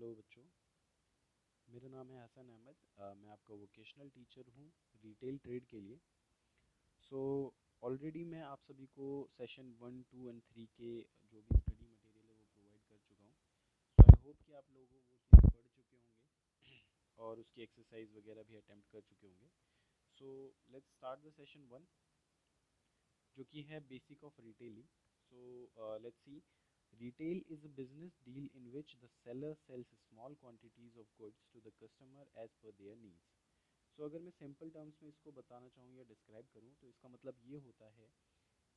Hello बच्चों। मेरा नाम है हसन अहमद। मैं आपका वोकेशनल टीचर हूँ रिटेल ट्रेड के लिए। सो ऑलरेडी मैं आप सभी को सेशन 1, 2 एंड 3 के जो भी स्टडी मटेरियल है वो प्रोवाइड कर चुका हूँ। सो आई होप कि आप लोगों वो चीज़ पढ़ चुके होंगे और उसकी एक्सरसाइज वगैरह भी अटेम्प्ट कर चुके होंगे। So let's start the session 1, जो कि है basic of retailing. So let's see. Retail is a business deal in which the seller sells small quantities of goods to the customer as per their needs. सो अगर मैं simple terms में इसको बताना चाहूँ या डिस्क्राइब करूँ तो इसका मतलब ये होता है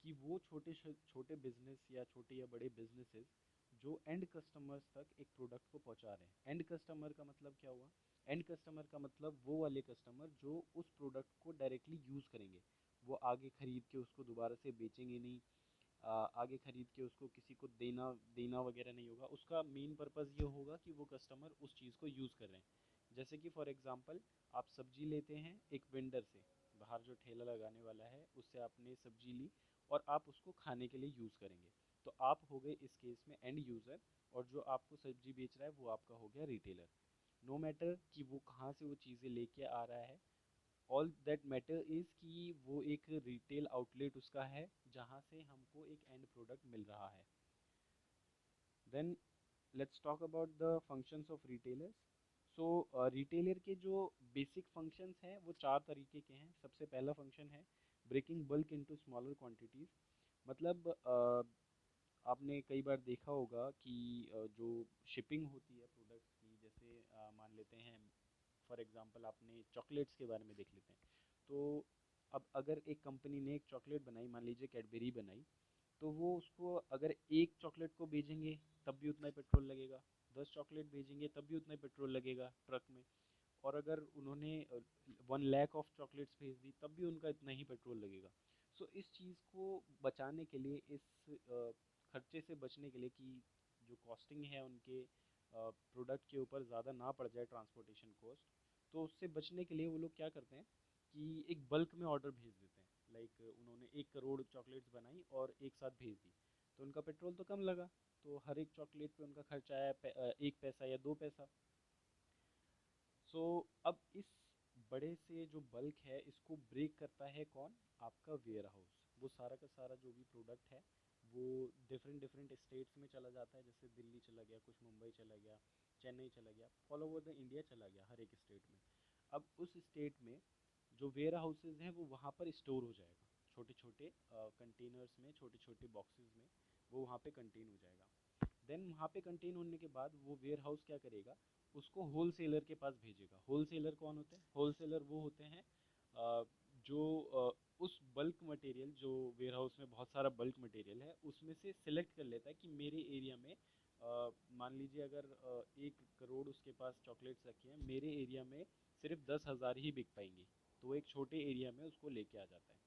कि वो छोटे छोटे बिजनेस या छोटे या बड़े बिजनेसेस जो एंड कस्टमर्स तक एक प्रोडक्ट को पहुंचा रहे हैं। एंड कस्टमर का मतलब क्या हुआ? एंड कस्टमर का मतलब वो वाले कस्टमर जो उस प्रोडक्ट को डायरेक्टली यूज़ करेंगे। वो आगे खरीद के उसको दोबारा से बेचेंगे नहीं। आगे खरीद के उसको किसी को देना देना वगैरह नहीं होगा। उसका मेन पर्पज़ ये होगा कि वो कस्टमर उस चीज़ को यूज़ कर रहे हैं। जैसे कि फॉर एग्ज़ाम्पल आप सब्जी लेते हैं एक वेंडर से, बाहर जो ठेला लगाने वाला है उससे आपने सब्जी ली और आप उसको खाने के लिए यूज़ करेंगे। तो आप हो गए इस केस में एंड यूज़र, और जो आपको सब्जी बेच रहा है वो आपका हो गया रिटेलर। नो मैटर कि वो कहाँ से वो चीज़ें लेके आ रहा है, ऑल दैट मैटर इज़ कि वो एक रिटेल आउटलेट उसका है जहाँ से हमको एक एंड प्रोडक्ट मिल रहा है। Then let's talk about the functions of retailers. So retailer के जो बेसिक फंक्शंस हैं वो चार तरीके के हैं। सबसे पहला फंक्शन है breaking bulk into smaller quantities. मतलब आपने कई बार देखा होगा कि जो शिपिंग होती है प्रोडक्ट्स की, जैसे मान लेते हैं फॉर एग्जांपल आपने चॉकलेट्स के बारे में देख लेते हैं। तो अब अगर एक कंपनी ने एक चॉकलेट बनाई, मान लीजिए कैडबेरी बनाई, तो वो उसको अगर एक चॉकलेट को भेजेंगे तब भी उतना ही पेट्रोल लगेगा। 10 चॉकलेट भेजेंगे तब भी उतना ही पेट्रोल लगेगा ट्रक में। और अगर उन्होंने 1 लाख ऑफ चॉकलेट्स भेज दी तब भी उनका इतना ही पेट्रोल लगेगा। सो इस चीज़ को बचाने के लिए, इस खर्चे से बचने के लिए कि जो कॉस्टिंग है उनके प्रोडक्ट के ऊपर ज़्यादा ना पड़ जाए ट्रांसपोर्टेशन कॉस्ट, तो उससे बचने के लिए वो लोग क्या करते हैं कि एक बल्क में ऑर्डर भेज देते हैं। लाइक उन्होंने 1 करोड़ चॉकलेट्स बनाई और एक साथ भेज दी, तो उनका पेट्रोल तो कम लगा। तो हर एक चॉकलेट पे उनका खर्चा आया 1 पैसा या 2 पैसा। सो अब इस बड़े से जो बल्क है इसको ब्रेक करता है कौन? आपका वेयर हाउस। वो सारा का सारा जो भी प्रोडक्ट है वो डिफरेंट डिफरेंट स्टेट्स में चला जाता है। जैसे दिल्ली चला गया, कुछ मुंबई चला गया, चेन्नई चला गया, ऑल ओवर द इंडिया चला गया हर एक स्टेट में। अब उस स्टेट में जो वेयर हाउसेज हैं वो वहाँ पर स्टोर हो जाएगा, छोटे छोटे कंटेनर्स में, छोटे छोटे बॉक्सेस में वो वहाँ पे कंटेन हो जाएगा। देन वहाँ पे कंटेन होने के बाद वो वेयर हाउस क्या करेगा, उसको होल सेलर के पास भेजेगा। होल सेलर कौन होते हैं? होल सेलर वो होते हैं जो उस बल्क मटेरियल, जो वेयर हाउस में बहुत सारा बल्क मटेरियल है उसमें से सिलेक्ट कर लेता है कि मेरे एरिया में मान लीजिए अगर 1 करोड़ उसके पास चॉकलेट्स रखी हैं, मेरे एरिया में सिर्फ 10,000 ही बिक पाएंगी। तो वो एक छोटे एरिया में उसको लेके आ जाता है।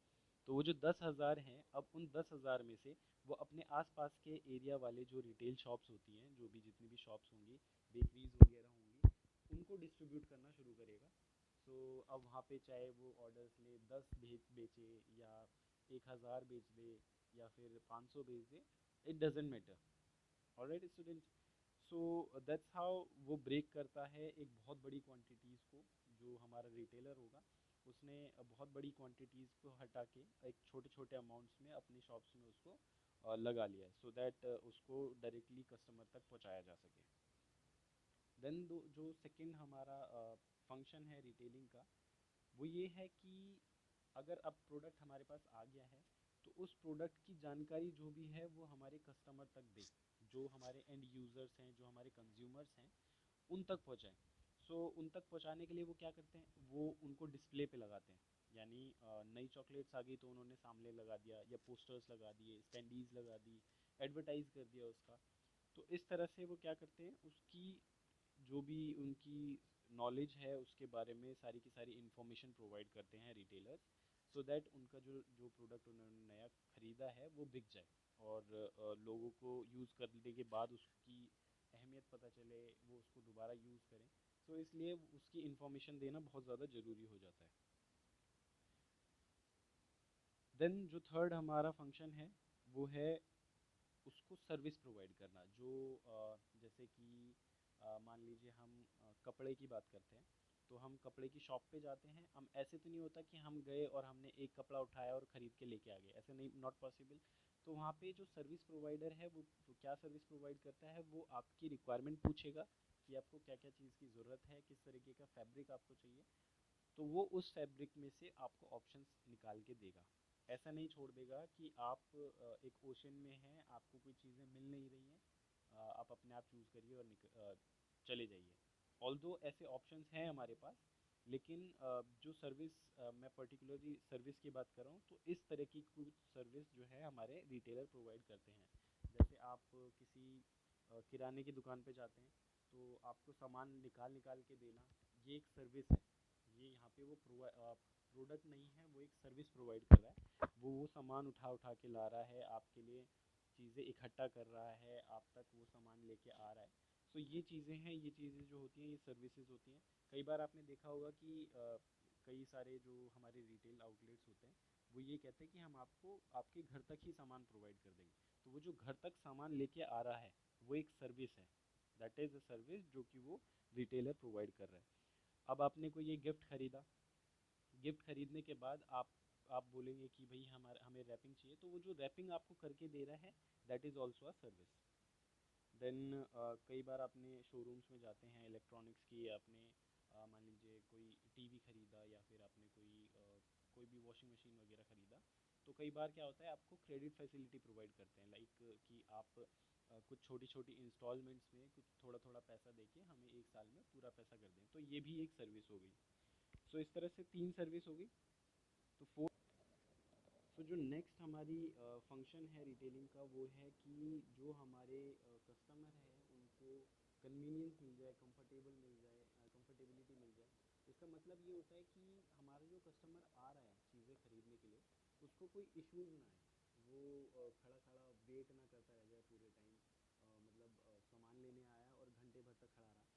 तो वो जो 10,000 हैं, अब उन 10,000 में से वो अपने आसपास के एरिया वाले जो रिटेल शॉप्स होती हैं, जो भी जितनी भी शॉप्स होंगी, बेकरीज वगैरह होंगी, उनको डिस्ट्रीब्यूट करना शुरू करेगा। सो अब वहाँ पे चाहे वो ऑर्डर्स ले 10 बेचे या 1,000 बेच दे या फिर 500 बेच दे, it doesn't matter. Alright students, so that's how वो ब्रेक करता है एक बहुत बड़ी क्वांटिटीज़ को। जो हमारा रिटेलर होगा उसने बहुत बड़ी क्वांटिटीज़ को हटा के एक छोटे छोटे अमाउंट्स में अपनी शॉप्स में उसको लगा लिया है, सो दैट उसको डायरेक्टली कस्टमर तक पहुंचाया जा सके। देन जो सेकंड हमारा फंक्शन है रिटेलिंग का, वो ये है कि अगर अब प्रोडक्ट हमारे पास आ गया है तो उस प्रोडक्ट की जानकारी जो भी है वो हमारे कस्टमर तक दे, जो हमारे एंड यूज़र्स हैं, जो हमारे कंज्यूमर्स हैं, उन तक पहुँचाएं। सो उन तक पहुँचाने के लिए वो क्या करते हैं, वो उनको डिस्प्ले पे लगाते हैं। यानी नई चॉकलेट्स आ गई तो उन्होंने सामने लगा दिया, या पोस्टर्स लगा दिए, स्टैंडीज लगा दी, एडवर्टाइज कर दिया उसका। तो इस तरह से वो क्या करते हैं, उसकी जो भी उनकी नॉलेज है उसके बारे में सारी की सारी इन्फॉर्मेशन प्रोवाइड करते हैं रिटेलर्स, सो दैट उनका जो जो प्रोडक्ट उन्होंने नया ख़रीदा है वो बिक जाए और लोगों को यूज़ करने के बाद उसकी अहमियत पता चले, वो उसको दोबारा यूज़ करें। सो इसलिए उसकी इन्फॉर्मेशन देना बहुत ज़्यादा ज़रूरी हो जाता है। देन जो थर्ड हमारा फंक्शन है वो है उसको सर्विस प्रोवाइड करना। जो जैसे कि मान लीजिए हम कपड़े की बात करते हैं, तो हम कपड़े की शॉप पे जाते हैं। हम ऐसे तो नहीं होता कि हम गए और हमने एक कपड़ा उठाया और ख़रीद के लेके आ गए, ऐसे नहीं, नॉट पॉसिबल। तो वहाँ पे जो सर्विस प्रोवाइडर है वो क्या सर्विस प्रोवाइड करता है, वो आपकी रिक्वायरमेंट पूछेगा कि आपको क्या क्या चीज़ की ज़रूरत है, किस तरीके का फैब्रिक आपको चाहिए। तो वो उस फैब्रिक में से आपको ऑप्शंस निकाल के देगा। ऐसा नहीं छोड़ देगा कि आप एक ओशन में हैं, आपको कोई चीज़ें मिल नहीं रही हैं, आप अपने आप चूज़ करिए और चले जाइए। ऑल्दो ऐसे ऑप्शंस हैं हमारे पास, लेकिन जो सर्विस, मैं पर्टिकुलरली सर्विस की बात कर रहा हूँ, तो इस तरह की कुछ सर्विस जो है हमारे रिटेलर प्रोवाइड करते हैं। जैसे आप किसी किराने की दुकान पे जाते हैं, तो आपको सामान निकाल निकाल के देना, ये एक सर्विस है। ये यहाँ पे वो प्रोडक्ट नहीं है, वो एक सर्विस प्रोवाइड कर रहा है। वो सामान उठा उठा के ला रहा है आपके लिए, चीज़ें इकट्ठा कर रहा है, आप तक वो सामान लेके आ रहा है। सो ये चीज़ें हैं, ये चीज़ें जो होती हैं ये सर्विसेज होती हैं। कई बार आपने देखा होगा कि कई सारे जो हमारे रिटेल आउटलेट्स होते हैं, वो ये कहते हैं कि हम आपको आपके घर तक ही सामान प्रोवाइड कर देंगे। तो वो जो घर तक सामान लेके आ रहा है, वो एक सर्विस है। दैट इज़ अ सर्विस जो कि वो रिटेलर प्रोवाइड कर रहा है। अब आपने कोई ये गिफ्ट खरीदा, गिफ्ट खरीदने के बाद आप बोलेंगे कि भाई हमारा हमें रैपिंग चाहिए, तो वो जो रैपिंग आपको करके दे रहा है, that is also a service. Then कई बार आपने शोरूम्स में जाते हैं इलेक्ट्रॉनिक्स की, आपने मान लीजिए कोई टीवी खरीदा, या फिर आपने कोई भी वॉशिंग मशीन वगैरह खरीदा। तो कई बार क्या होता है, आपको क्रेडिट फैसिलिटी प्रोवाइड करते हैं, लाइक कि आप कुछ छोटी छोटी इंस्टॉलमेंट्स में कुछ थोड़ा थोड़ा पैसा देके हमें एक साल में पूरा पैसा कर दें, तो ये भी एक सर्विस हो गई। सो इस तरह से तीन सर्विस हो गई। तो सो जो नेक्स्ट हमारी फंक्शन है रिटेलिंग का, वो है कि जो हमारे कस्टमर है उनको कन्वीनियंस मिल जाए, कंफर्टेबल मिल जाए, कंफर्टेबिलिटी मिल जाए। इसका मतलब ये होता है कि हमारा जो कस्टमर आ रहा है चीज़ें खरीदने के लिए, उसको कोई इश्यूज ना आए। वो खड़ा खड़ा वेट ना करता रह जाए पूरे टाइम, मतलब सामान लेने आया और घंटे भर तक खड़ा रहा,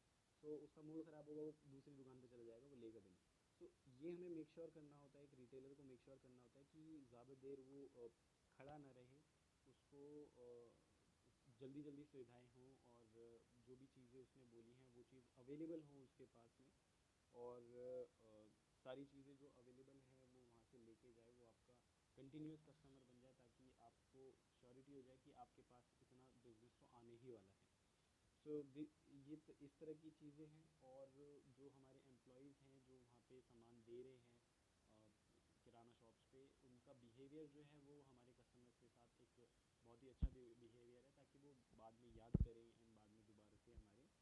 तो उसका मूड ख़राब होगा, वो दूसरी दुकान पे चला जाएगा, वो लेगा भी नहीं। तो ये हमें मेक श्योर करना होता है, एक रिटेलर को मेक श्योर करना होता है कि ज़्यादा देर वो खड़ा ना रहे, उसको जल्दी जल्दी सुविधाएं हों, और जो भी चीज़ें उसने बोली हैं वो चीज़ अवेलेबल हो उसके पास में। और सारी चीज़ें जो अवेलेबल हैं वो वहाँ से लेके जाए, वो आपका कंटिन्यूस कस्टमर बन जाए, ताकि आपको श्योरिटी हो जाए कि आपके पास इतना बिजनेस तो आने ही वाला है। सो ये इस तरह की चीज़ें हैं। और जो हमारे एम्प्लॉयज़ हैं जो वहाँ पे सामान दे रहे हैं किराना शॉप्स पे, उनका बिहेवियर जो है वो हमारे कस्टमर्स के साथ एक बहुत ही अच्छा बिहेवियर है, ताकि वो बाद में याद करें एंड बाद में दोबारा से हमारे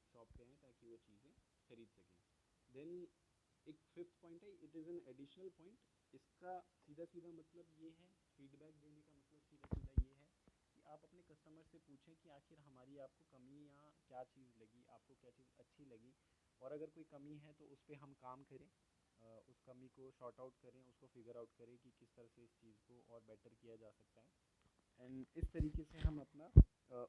शॉप पे आएँ, ताकि वो चीज़ें खरीद सकें। देन एक फिफ्थ पॉइंट है, it is an additional point. इसका सीधा सीधा मतलब ये है, फीडबैक देने का मतलब सीधा सीधा ये है कि आप अपने कस्टमर से पूछें कि आखिर हमारी आपको कमी या क्या चीज़ लगी, आपको क्या चीज़ अच्छी लगी, और अगर कोई कमी है तो उस पर हम काम करें, उस कमी को शॉर्ट आउट करें, उसको फिगर आउट करें कि किस तरह से इस चीज़ को और बेटर किया जा सकता है। एंड इस तरीके से हम अपना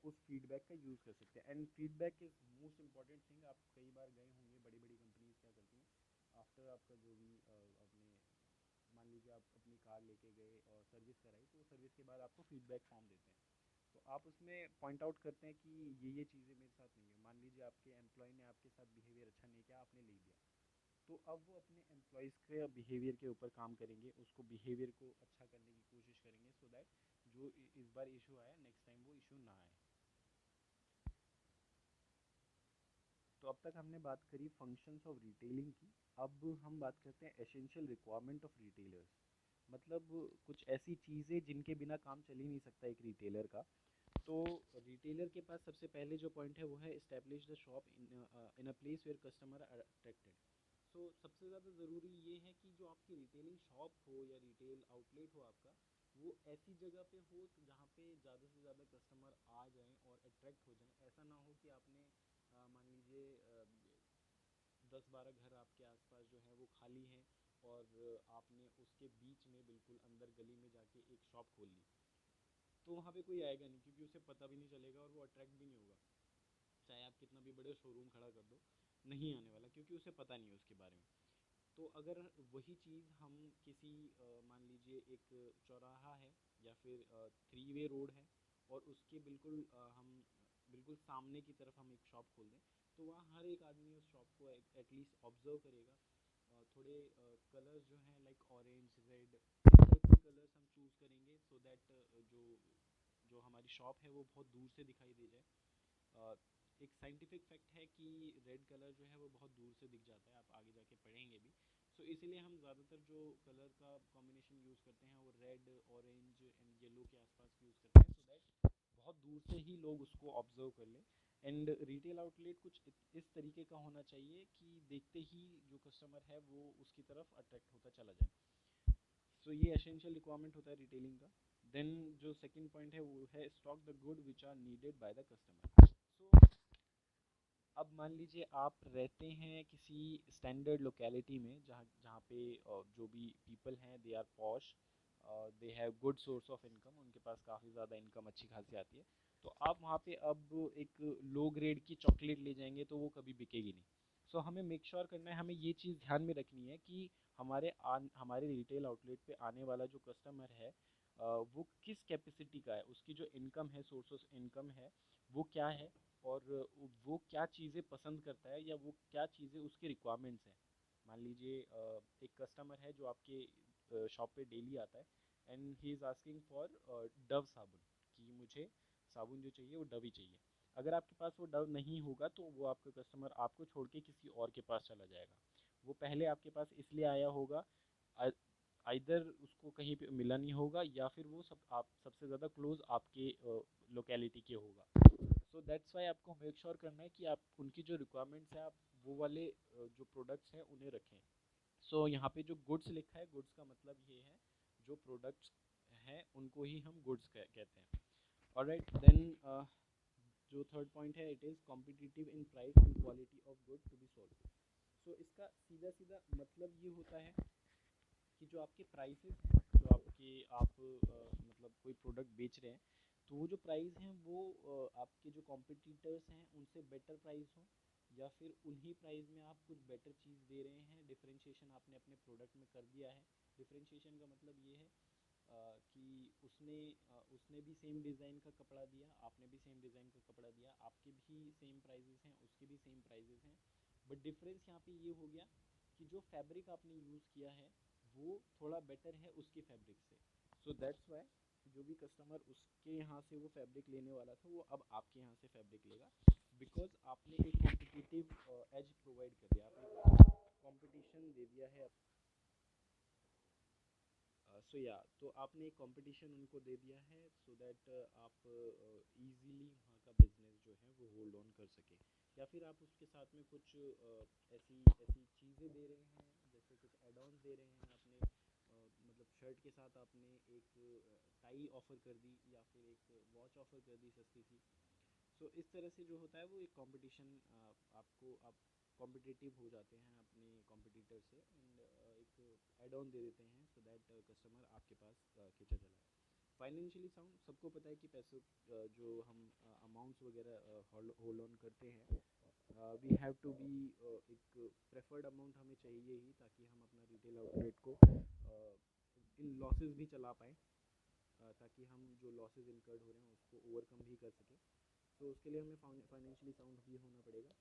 उस फीडबैक का यूज़ कर सकते हैं। And feedback is most important thing. आप कई बार गए होंगे, बड़ी बड़ी कंपनीज क्या करती हैं, आफ्टर आपका जो भी अपने, मान लीजिए आप अपनी कार लेके गए और सर्विस कराई, तो सर्विस के बाद आपको फीडबैक फॉर्म देते हैं। तो आप उसमें पॉइंट आउट करते हैं कि ये चीज़ें मेरे साथ नहीं है। मान लीजिए आपके एम्प्लॉय ने आपके साथ बिहेवियर अच्छा नहीं किया, आपने लिख दिया, तो अब वो अपने एम्प्लॉयज़ के बिहेवियर के ऊपर काम करेंगे, उसको बिहेवियर को अच्छा करने की कोशिश करेंगे, सो दैट जो इस बार इशू आया, नेक्स्ट टाइम वो इशू ना आए। तो अब तक हमने बात करी फंक्शंस ऑफ रिटेलिंग की। अब हम बात करते हैं एसेंशियल रिक्वायरमेंट ऑफ रिटेलर्स, मतलब कुछ ऐसी चीज़ें जिनके बिना काम चल ही नहीं सकता एक रिटेलर का। तो रिटेलर के पास सबसे पहले जो पॉइंट है वो है establish the shop in a place where customer are attracted. So सबसे ज़्यादा ज़रूरी ये है कि जो आपकी रिटेलिंग शॉप हो या रिटेल आउटलेट हो आपका, वो ऐसी जगह पे हो तो जहाँ पे ज़्यादा से ज़्यादा कस्टमर आ जाएं और अट्रैक्ट हो जाएं। ऐसा ना हो कि आपने मान लीजिए 10-12 घर आपके आसपास जो हैं वो खाली हैं, और आपने उसके बीच में बिल्कुल अंदर गली में जाके एक शॉप खोल ली, तो वहाँ पे कोई आएगा नहीं, क्योंकि उसे पता भी नहीं चलेगा और वो अट्रैक्ट भी नहीं होगा। चाहे आप कितना भी बड़े शोरूम खड़ा कर दो, नहीं आने वाला, क्योंकि उसे पता नहीं है उसके बारे में। तो अगर वही चीज़ हम किसी मान लीजिए एक चौराहा है, या फिर थ्री वे रोड है, और उसके बिल्कुल हम बिल्कुल सामने की तरफ हम एक शॉप खोल दें, तो वहाँ हर एक आदमी उस शॉप को एटलीस्ट ऑब्जर्व करेगा। थोड़े कलर्स जो हैं लाइक ऑरेंज, रेड, इस टाइप के कलर्स हम चूज़ करेंगे सो दैट जो जो हमारी शॉप है वो बहुत दूर से दिखाई दे जाए। अ, एक साइंटिफिक फैक्ट है कि रेड कलर जो है वो बहुत दूर से दिख जाता है, आप आगे जाके पढ़ेंगे भी। सो इसीलिए हम ज़्यादातर जो कलर का कॉम्बिनेशन यूज़ करते हैं वो रेड, ऑरेंज एंड येलो के आसपास यूज़ करते हैं सो दैट बहुत दूर से ही लोग उसको ऑब्जर्व कर लें। एंड रिटेल आउटलेट कुछ इस तरीके का होना चाहिए कि देखते ही जो कस्टमर है वो उसकी तरफ अट्रैक्ट होता चला जाए। सो ये एसेंशियल रिक्वायरमेंट होता है रिटेलिंग का। देन जो सेकंड पॉइंट है वो है stock the good which are needed by the customer. So अब मान लीजिए आप रहते हैं किसी स्टैंडर्ड लोकेलिटी में जहाँ जहाँ पे जो भी पीपल हैं they are posh, they have good source of income, उनके पास काफ़ी ज़्यादा इनकम अच्छी खासी आती है। तो आप वहाँ पे अब एक लो ग्रेड की चॉकलेट ले जाएंगे तो वो कभी बिकेगी नहीं। सो हमें मेक श्योर करना है, हमें ये चीज़ ध्यान में रखनी है कि हमारे रिटेल आउटलेट पे आने वाला जो कस्टमर है वो किस कैपेसिटी का है, उसकी जो इनकम है, सोर्स ऑफ इनकम है वो क्या है, और वो क्या चीज़ें पसंद करता है या वो क्या चीज़ें उसकी रिक्वायरमेंट्स हैं। मान लीजिए एक कस्टमर है जो आपके शॉप पे डेली आता है and he is asking for Dove साबुन, कि मुझे साबुन जो चाहिए वो डव ही चाहिए। अगर आपके पास वो डव नहीं होगा तो वो आपका कस्टमर आपको छोड़ के किसी और के पास चला जाएगा। वो पहले आपके पास इसलिए आया होगा, आइदर उसको कहीं पे मिला नहीं होगा या फिर वो आप सबसे ज़्यादा क्लोज आपके लोकेलिटी के होगा। सो दैट्स वाई आपको मेक श्योर करना है कि आप उनकी जो रिक्वायरमेंट्स हैं आप वो वाले जो प्रोडक्ट्स हैं उन्हें रखें। सो यहाँ पे जो गुड्स लिखा है, गुड्स का मतलब ये है जो प्रोडक्ट्स हैं उनको ही हम गुड्स कहते हैं। ऑलराइट देन जो थर्ड पॉइंट है it is competitive in price and quality of good to be sold. So इसका सीधा सीधा मतलब ये होता है कि जो आपके प्राइसेस हैं, जो मतलब कोई प्रोडक्ट बेच रहे हैं तो वो जो प्राइस हैं वो आपके जो कॉम्पिटिटर्स हैं उनसे बेटर प्राइस हो, या फिर उन्हीं प्राइस में आप कुछ बेटर चीज़ दे रहे हैं, डिफरेंशिएशन आपने अपने प्रोडक्ट में कर दिया है। डिफरेंशिएशन का मतलब ये है कि उसने भी सेम डिज़ाइन का कपड़ा दिया, आपने भी सेम डिज़ाइन का कपड़ा दिया, आपके भी सेम प्राइजेस हैं, उसके भी सेम प्राइजेस हैं, बट डिफरेंस यहाँ पे ये हो गया कि जो फैब्रिक आपने यूज़ किया है वो थोड़ा बेटर है उसके फैब्रिक से। सो दैट्स वाई जो भी कस्टमर उसके यहाँ से वो फैब्रिक लेने वाला था वो अब आपके यहाँ से फैब्रिक लेगा, बिकॉज आपने एक कॉम्पिटिटिव एज प्रोवाइड कर दिया, आपने कॉम्पिटिशन दे दिया है। सो या तो आपने एक कंपटीशन उनको दे दिया है सो दैट आप इजीली वहाँ का बिजनेस जो है वो होल्ड ऑन कर सके, या फिर आप उसके साथ में कुछ ऐसी ऐसी चीज़ें दे रहे हैं, जैसे कुछ एड ऑन दे रहे हैं आपने, मतलब शर्ट के साथ आपने एक टाई ऑफ़र कर दी या फिर एक वॉच ऑफ़र कर दी सस्ती सी। सो इस तरह से जो होता है वो एक कंपटीशन, आपको आप कॉम्पिटिटिव हो जाते हैं अपने कॉम्पिटिटर से एंड एक एड ऑन दे देते हैं सो दैट कस्टमर आपके पास खींचा चला है। फाइनेंशियली साउंड सबको पता है कि पैसों जो हम अमाउंट्स वगैरह होल्ड ऑन करते हैं, वी हैव टू बी एक प्रेफर्ड अमाउंट हमें चाहिए ही, ताकि हम अपना रिटेल आउटलेट को इन लॉसेस भी चला पाएँ, ताकि हम जो लॉसेस इनकर्ड हो रहे हैं उसको ओवरकम भी कर सकें। तो उसके लिए हमें फाइनेंशियली साउंड भी होना पड़ेगा।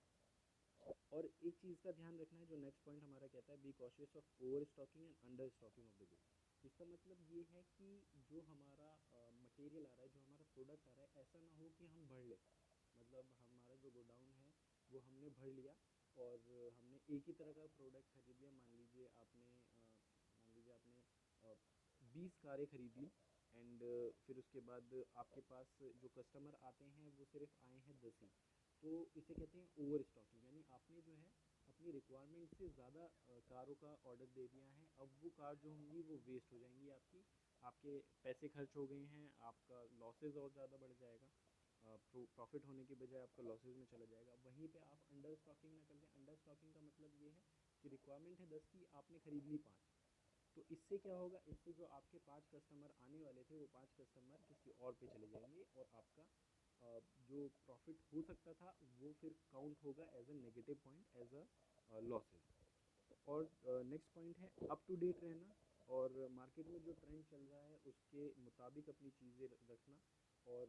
और एक चीज़ का ध्यान रखना है, जो नेक्स्ट पॉइंट हमारा कहता है be cautious of over stocking and under stocking of the goods. इसका मतलब ये है कि जो हमारा मटेरियल आ रहा है, जो हमारा प्रोडक्ट आ रहा है, ऐसा ना हो कि हम भर लें। मतलब हमारा जो गोडाउन है वो हमने भर लिया और हमने एक ही तरह का प्रोडक्ट खरीद लिया। मान लीजिए आपने 20 कारें खरीद ली एंड फिर उसके बाद आपके पास जो कस्टमर आते हैं वो सिर्फ आए हैं 10 ही। तो इसे कहते हैं ओवर स्टॉकिंग, यानी आपने जो है अपनी रिक्वायरमेंट से ज़्यादा कारों का ऑर्डर दे दिया है। अब वो कार जो होंगी वो वेस्ट हो जाएंगी आपकी, आपके पैसे खर्च हो गए हैं, आपका लॉसेज और ज़्यादा बढ़ जाएगा, प्रॉफिट होने के बजाय आपका लॉसेज में चला जाएगा। वहीं पे आप अंडर स्टॉकिंग ना कर दें। अंडर स्टॉकिंग का मतलब ये है कि रिक्वायरमेंट है 10 की, आपने खरीद ली 5। तो इससे क्या होगा, इससे जो आपके 5 कस्टमर आने वाले थे वो 5 कस्टमर किसी और पे चले जाएंगे और आपका जो प्रॉफिट हो सकता था वो फिर काउंट होगा as a negative point, as a losses. और नेक्स्ट पॉइंट है अप टू डेट रहना और मार्केट में जो ट्रेंड चल रहा है उसके मुताबिक अपनी चीज़ें रखना। और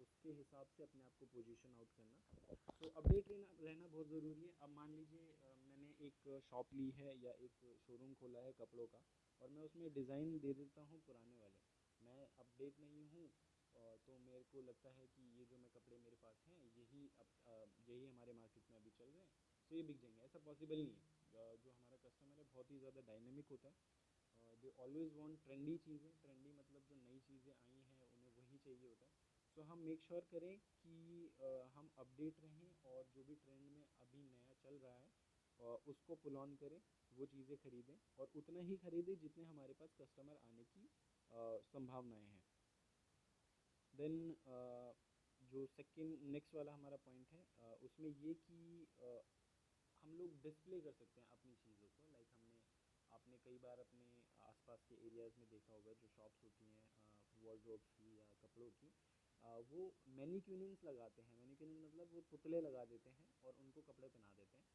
उसके हिसाब से अपने आप को पोजीशन आउट करना। तो अपडेट रहना बहुत ज़रूरी है। अब मान लीजिए मैंने एक शॉप ली है या एक शोरूम खोला है कपड़ों का, और मैं उसमें डिज़ाइन दे देता हूँ पुराने वाले, मैं अपडेट नहीं हूँ, तो मेरे को लगता है कि ये जो मैं कपड़े मेरे पास हैं यही हमारे मार्केट में अभी चल रहे हैं, तो ये बिक जाएंगे। ऐसा पॉसिबल नहीं है। जो हमारा कस्टमर है बहुत ही ज़्यादा डायनेमिक होता है। दे ऑलवेज़ वांट ट्रेंडी चीज़ें। ट्रेंडी मतलब जो नई चीज़ें आई हैं उन्हें वही चाहिए होता है। तो हम मेक श्योर करें कि हम अपडेट रहें, और जो भी ट्रेंड में अभी नया चल रहा है उसको पुल ऑन करें, वो चीज़ें खरीदें, और उतना ही खरीदें जितने हमारे पास कस्टमर आने की संभावनाएं हैं। देन जो सेकंड नेक्स्ट वाला हमारा पॉइंट है, उसमें ये कि हम लोग डिस्प्ले कर सकते हैं अपनी चीज़ों को। लाइक आपने कई बार अपने आसपास के एरियाज़ में देखा होगा, जो शॉप्स होती हैं वॉर्डरोब्स की या कपड़ों की, वो मैनिक्यूनिंग्स लगाते हैं। मैनिक्यूनिंग मतलब वो पुतले लगा देते हैं और उनको कपड़े पहना देते हैं।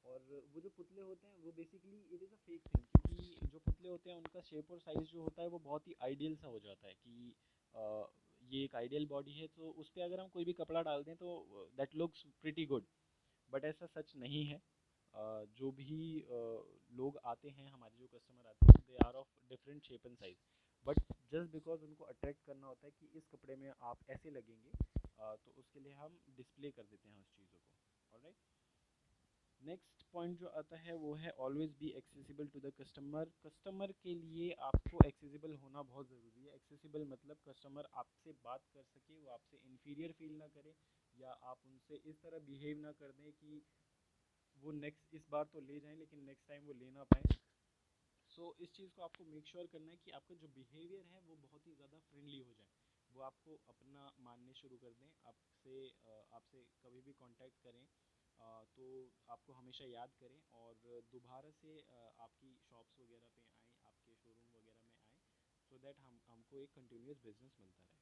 और वो जो पुतले होते हैं वो basically it is a fake thing, क्योंकि जो पुतले होते हैं उनका शेप और साइज़ जो होता है वो बहुत ही आइडियल सा हो जाता है कि अ, ये एक आइडियल बॉडी है, तो उस पर अगर हम कोई भी कपड़ा डाल दें तो that looks pretty good. But ऐसा सच नहीं है। जो भी लोग आते हैं, हमारे जो कस्टमर आते हैं, they are of different shape and size, but just because उनको अट्रैक्ट करना होता है कि इस कपड़े में आप ऐसे लगेंगे, तो उसके लिए हम डिस्प्ले कर देते हैं उस चीज़ों को। ऑलराइट। नेक्स्ट पॉइंट जो आता है वो है always be accessible to the customer. Customer के लिए आपको एक्सेसिबल होना बहुत ज़रूरी है। एक्सेसिबल मतलब कस्टमर आपसे बात कर सके, वो आपसे इन्फीरियर फील ना करे, या आप उनसे इस तरह बिहेव ना कर दें कि वो नेक्स्ट इस बार तो ले जाएं लेकिन नेक्स्ट टाइम वो ले ना पाएँ। इस चीज़ को आपको मेक श्योर करना है कि आपका जो बिहेवियर है वो बहुत ही ज़्यादा फ्रेंडली हो जाए, वो आपको अपना मानने शुरू कर दें, आपसे कभी भी कांटेक्ट करें तो आपको हमेशा याद करें, और दोबारा से आपकी शॉप्स वगैरह पे आएँ, आपके शोरूम वगैरह में आएँ, सो दैट हमको एक कंटिन्यूस बिजनेस मिलता रहे।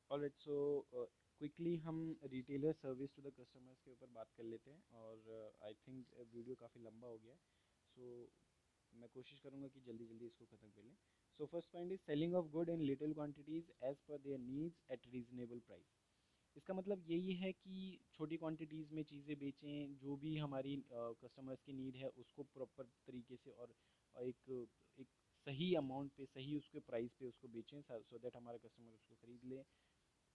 ऑलराइट, सो क्विकली हम retailer service to the customers के ऊपर बात कर लेते हैं, और आई थिंक वीडियो काफ़ी लंबा हो गया है, सो मैं कोशिश करूँगा कि जल्दी जल्दी इसको ख़त्म कर लें। So first point is selling of good in little quantities as per their needs at reasonable price. इसका मतलब यही है कि छोटी क्वांटिटीज़ में चीज़ें बेचें, जो भी हमारी कस्टमर्स की नीड है उसको प्रॉपर तरीके से, और एक एक सही अमाउंट पे, सही उसके प्राइस पे उसको बेचें, सो दैट हमारा कस्टमर उसको ख़रीद ले।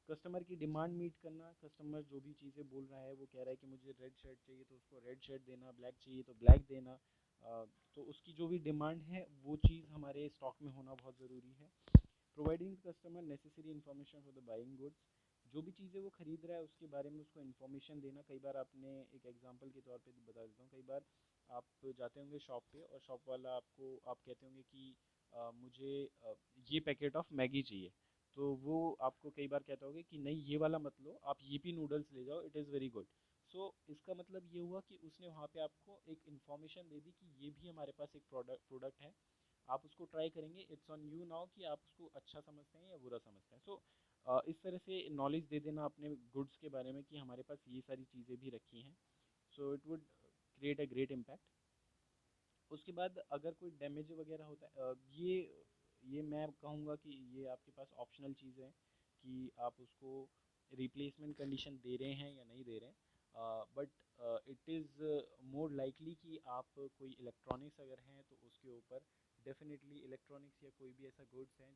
कस्टमर की डिमांड मीट करना, कस्टमर जो भी चीज़ें बोल रहा है, वो कह रहा है कि मुझे रेड शर्ट चाहिए तो उसको रेड शर्ट देना, ब्लैक चाहिए तो ब्लैक देना। तो उसकी जो भी डिमांड है वो चीज़ हमारे स्टॉक में होना बहुत ज़रूरी है। Providing customer necessary information for the buying goods. जो भी चीज़ें वो खरीद रहा है उसके बारे में उसको इन्फॉर्मेशन देना। कई बार आपने, एक एग्जांपल के तौर पे बता देता हूँ, कई बार आप जाते होंगे शॉप पे और शॉप वाला आप कहते होंगे कि मुझे ये पैकेट ऑफ मैगी चाहिए, तो वो आपको कई बार कहता होगा कि नहीं ये वाला मत लो, आप यीपी नूडल्स ले जाओ, इट इज़ वेरी गुड। इसका मतलब ये हुआ कि उसने वहाँ पे आपको एक इन्फॉर्मेशन दे दी कि ये भी हमारे पास एक प्रोडक्ट है, आप उसको ट्राई करेंगे, इट्स ऑन यू नाउ कि आप उसको अच्छा समझते हैं या बुरा समझते हैं। इस तरह से नॉलेज दे देना अपने गुड्स के बारे में कि हमारे पास ये सारी चीज़ें भी रखी हैं, so it would create a great impact. उसके बाद अगर कोई डैमेज वगैरह होता है, ये मैं कहूँगा कि ये आपके पास ऑप्शनल चीज़ है कि आप उसको रिप्लेसमेंट कंडीशन दे रहे हैं या नहीं दे रहे हैं, but it is more likely कि आप कोई इलेक्ट्रॉनिक्स अगर हैं तो उसके ऊपर डेफिनेटली इलेक्ट्रॉनिक्स या कोई भी ऐसा गुड्स हैं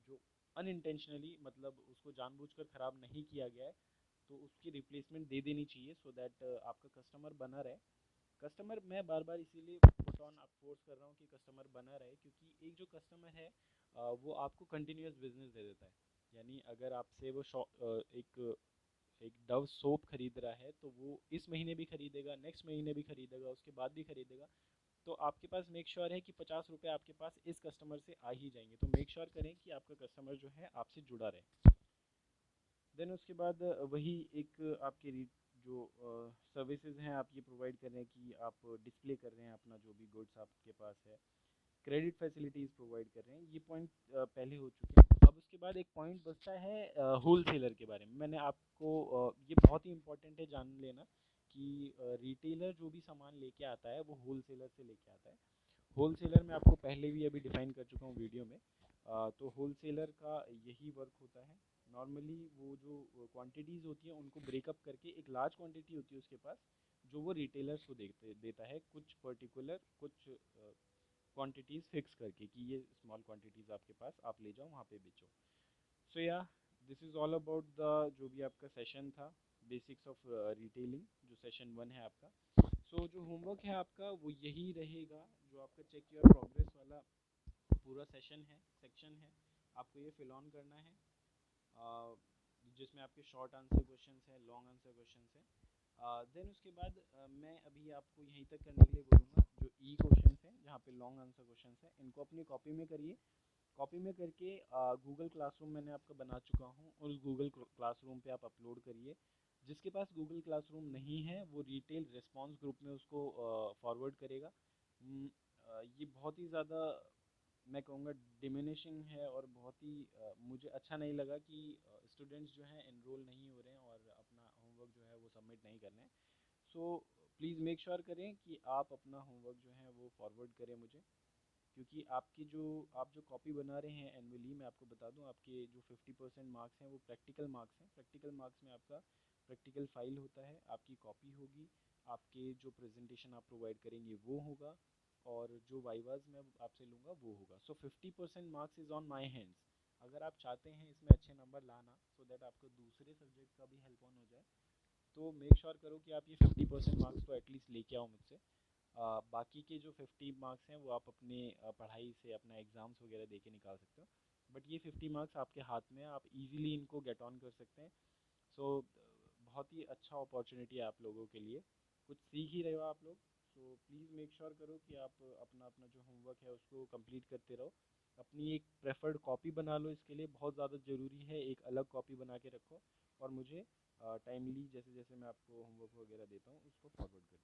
जो अनइंटेंशनली, मतलब उसको जानबूझकर ख़राब नहीं किया गया है, तो उसकी रिप्लेसमेंट दे देनी चाहिए, सो दैट आपका कस्टमर बना रहे। कस्टमर, मैं बार बार इसीलिए पुट ऑन आप फोर्स कर रहा हूँ कि कस्टमर बना रहे, क्योंकि एक जो कस्टमर है वो आपको कंटिन्यूस बिजनेस दे देता है। यानी अगर आपसे वो एक एक डव सोप खरीद रहा है तो वो इस महीने भी खरीदेगा, नेक्स्ट महीने भी खरीदेगा, उसके बाद भी खरीदेगा। तो आपके पास मेक श्योर है कि 50 रुपये आपके पास इस कस्टमर से आ ही जाएंगे, तो मेक श्योर करें कि आपका कस्टमर जो है आपसे जुड़ा रहे। देन उसके बाद वही एक आपके जो सर्विसेज हैं आप ये प्रोवाइड कर रहे हैं कि आप डिस्प्ले कर रहे हैं अपना जो भी गुड्स आपके पास है, क्रेडिट फैसिलिटीज़ प्रोवाइड कर रहे हैं, ये पॉइंट पहले हो चुके हैं। अब उसके बाद एक पॉइंट बचता है होल सेलर के बारे में। मैंने आपको ये बहुत ही इंपॉर्टेंट है जान लेना कि रिटेलर जो भी सामान लेके आता है वो होल सेलर से लेके आता है, होलसेलर मैं आपको पहले भी अभी डिफाइन कर चुका हूँ वीडियो में। तो होलसेलर का यही वर्क होता है। नॉर्मली वो जो क्वांटिटीज़ होती हैं उनको ब्रेकअप करके एक लार्ज क्वांटिटी होती है उसके पास, जो वो रिटेलर्स को देता है कुछ पर्टिकुलर कुछ क्वांटिटीज़ फिक्स करके कि ये स्मॉल क्वांटिटीज़ आपके पास, आप ले जाओ वहाँ पे बेचो। सो या this is all about the जो भी आपका सेशन था, बेसिक्स ऑफ रिटेलिंग, जो सेशन 1 है आपका। सो जो होमवर्क है आपका वो यही रहेगा, जो आपका चेक योर प्रोग्रेस वाला पूरा सेक्शन है, आपको ये फिल ऑन करना है, जिसमें आपके शॉर्ट आंसर क्वेश्चंस हैं, लॉन्ग आंसर क्वेश्चंस हैं। देन उसके बाद मैं अभी आपको यहीं तक करने के लिए बोलूँगा, जो ई क्वेश्चंस हैं जहाँ पे लॉन्ग आंसर क्वेश्चंस हैं, इनको अपनी कॉपी में करिए। कॉपी में करके गूगल क्लासरूम मैंने आपका बना चुका हूँ, और उस गूगल क्लासरूम पे आप अपलोड करिए। जिसके पास गूगल क्लासरूम नहीं है वो रिटेल रिस्पॉन्स ग्रुप में उसको फॉरवर्ड करेगा। ये बहुत ही ज़्यादा, मैं कहूँगा, डिमिनिशिंग है, और बहुत ही मुझे अच्छा नहीं लगा कि स्टूडेंट्स जो हैं एनरोल नहीं हो रहे हैं और अपना होमवर्क जो है वो सबमिट नहीं कर रहे हैं। सो प्लीज़ मेक श्योर करें कि आप अपना होमवर्क जो है वो फॉरवर्ड करें मुझे, क्योंकि आप जो कॉपी बना रहे हैं एनुअली, मैं आपको बता दूं, आपके जो 50% मार्क्स हैं वो प्रैक्टिकल मार्क्स हैं। प्रैक्टिकल मार्क्स में आपका प्रैक्टिकल फाइल होता है, आपकी कॉपी होगी, आपके जो प्रेजेंटेशन आप प्रोवाइड करेंगे वो होगा, और जो वाइवाज मैं आपसे लूँगा वो होगा। सो 50% marks is on my hands. अगर आप चाहते हैं इसमें अच्छे नंबर लाना, सो दैट आपको दूसरे सब्जेक्ट का भी हेल्प ऑन हो जाए, तो मेक श्योर करो कि आप ये 50% मार्क्स तो एटलीस्ट लेके आओ मुझसे। बाकी के जो 50 मार्क्स हैं वो आप अपने पढ़ाई से, अपना एग्ज़ाम्स वगैरह दे के निकाल सकते हो, बट ये 50 मार्क्स आपके हाथ में है, आप इजीली इनको गेट ऑन कर सकते हैं। सो बहुत ही अच्छा अपॉर्चुनिटी है आप लोगों के लिए, कुछ सीख ही रहे हो आप लोग। सो प्लीज़ मेक श्योर करो कि आप अपना अपना जो होमवर्क है उसको कंप्लीट करते रहो। अपनी एक प्रेफर्ड कॉपी बना लो, इसके लिए बहुत ज़्यादा ज़रूरी है, एक अलग कॉपी बना के रखो, और मुझे टाइमली जैसे जैसे मैं आपको होमवर्क वगैरह देता हूँ उसको फॉरवर्ड कर